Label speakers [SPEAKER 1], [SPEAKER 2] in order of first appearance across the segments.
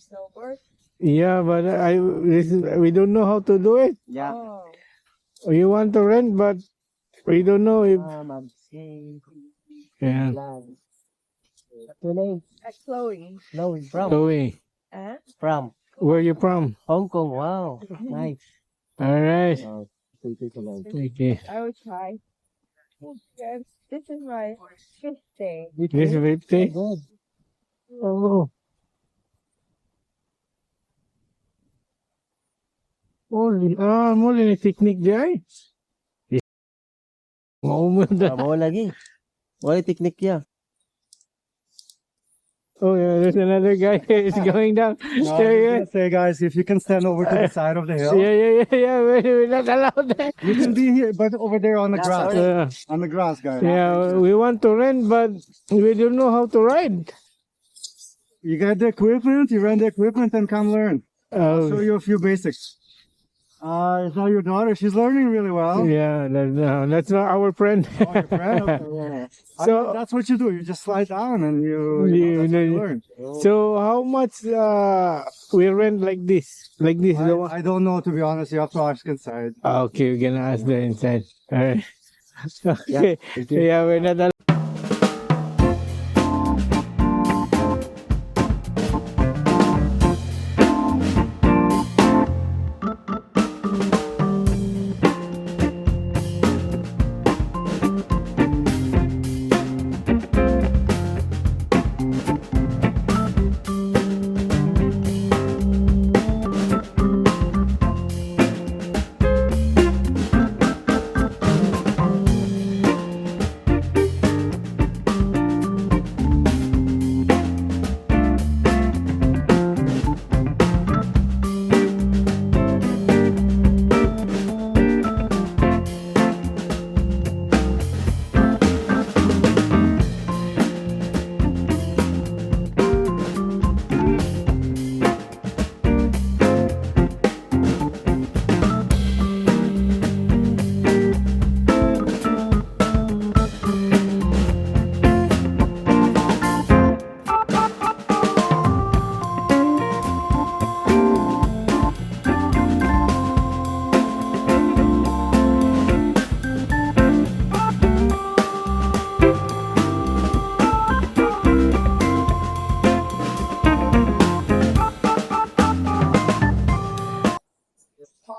[SPEAKER 1] snowboard?
[SPEAKER 2] Yeah, but we don't know how to do it.
[SPEAKER 3] Yeah.
[SPEAKER 1] Oh.
[SPEAKER 2] You want to rent, but we don't know if. Yeah.
[SPEAKER 1] Chloe.
[SPEAKER 3] Chloe from
[SPEAKER 2] Chloe,
[SPEAKER 3] from
[SPEAKER 2] where you from?
[SPEAKER 3] Hong Kong. Wow, nice.
[SPEAKER 2] All right.
[SPEAKER 3] Oh,
[SPEAKER 2] Okay.
[SPEAKER 1] I will try. Yes, this is my fifth day.
[SPEAKER 2] This 50.
[SPEAKER 3] Good.
[SPEAKER 2] Oh. Muli ni technique di ay. Maumunda.
[SPEAKER 3] Bawa lagi. Wala technique ya.
[SPEAKER 2] Oh yeah, there's another guy is going down.
[SPEAKER 4] No,
[SPEAKER 2] There
[SPEAKER 4] I
[SPEAKER 2] he
[SPEAKER 4] was
[SPEAKER 2] is.
[SPEAKER 4] gonna say, guys, if you can stand over to the side of the hill,
[SPEAKER 2] Yeah. We're not allowed there.
[SPEAKER 4] you can be here, but over there on the grass.
[SPEAKER 2] Uh,
[SPEAKER 4] On the grass, guys.
[SPEAKER 2] yeah, we want to rent, but we don't know how to ride.
[SPEAKER 4] You got the equipment, you rent the equipment, and come learn. I'll show you a few basics. Is that your daughter? She's learning really well.
[SPEAKER 2] Yeah, that's not our friend.
[SPEAKER 4] Oh, your friend? Okay.
[SPEAKER 2] So-
[SPEAKER 4] that's what you do. You just slide down and
[SPEAKER 2] You
[SPEAKER 4] that's how you
[SPEAKER 2] know-
[SPEAKER 4] learn.
[SPEAKER 2] So how much we rent like this? Like this? the one?
[SPEAKER 4] I don't know, to be honest. You have to ask inside.
[SPEAKER 2] Okay, we're gonna ask the inside. All right. Okay. Yeah, we're not allowed.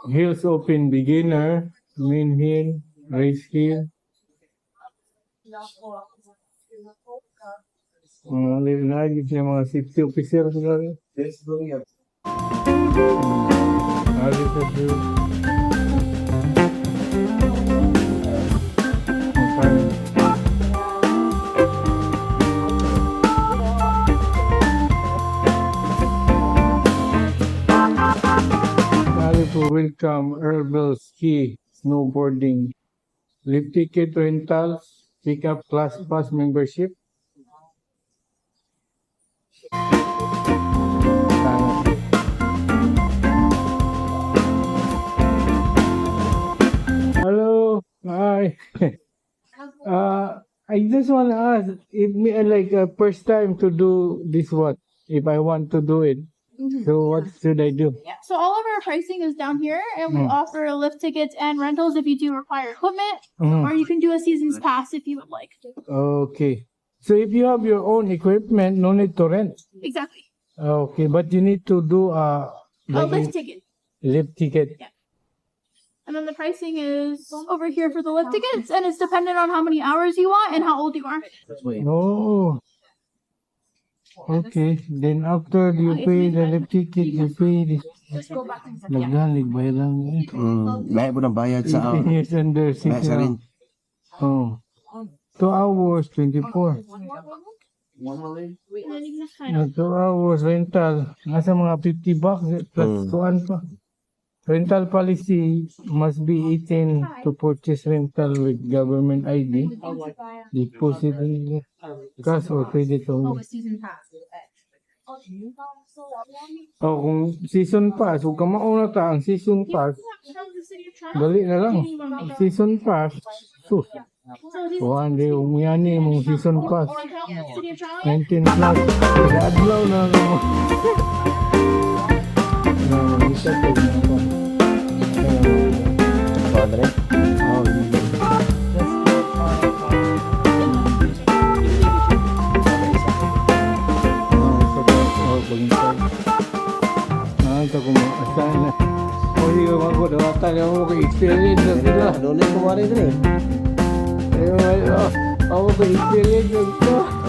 [SPEAKER 2] Hills open beginner, main hill, race hill. Nagigit niya mga safety officer siguro. Welcome, Earl Bales Ski, snowboarding, lift ticket rentals, pick up class pass membership. Hello, hi. I just want to ask if me like first time to do this what if I want to do it. So what should I do?
[SPEAKER 5] Yeah, so all of our pricing is down here, and we offer lift tickets and rentals if you do require equipment, or you can do a season's pass if you would like.
[SPEAKER 2] Okay. So if you have your own equipment, no need to rent.
[SPEAKER 5] Exactly.
[SPEAKER 2] Okay, but you need to do
[SPEAKER 5] A lift ticket.
[SPEAKER 2] lift ticket.
[SPEAKER 5] Yeah. And then the pricing is over here for the lift tickets, and it's dependent on how many hours you want and how old you are.
[SPEAKER 2] Oh. Okay. Then after you pay the lift ticket, you pay this.
[SPEAKER 5] Just go back and
[SPEAKER 2] Nagdalig, bayang
[SPEAKER 3] Lahat mo ng bayad sa
[SPEAKER 2] 18 years under
[SPEAKER 3] Lahat sa rin.
[SPEAKER 2] Oh. 2 hours, 24.
[SPEAKER 5] And then you can just kind of
[SPEAKER 2] 2 hours rental. Nasa mga 50 bucks plus kuan pa. Rental policy must be 18 to purchase rental with government ID. Deposit in cash or credit only.
[SPEAKER 5] season pass.
[SPEAKER 2] Oh, kung season pass, huwag ka mauna ta ang season pass. Dali na lang. Season pass. Sus. Kuhan di umiyani mong season pass. 19 plus. Adlaw na lang. Isa po na
[SPEAKER 3] Padre.
[SPEAKER 2] Oh, ito kung asahan na. O hindi ko magkudawatan ako mag-experience na sila.
[SPEAKER 3] Doon na yung kumari din eh.
[SPEAKER 2] Ako mag-experience na sila.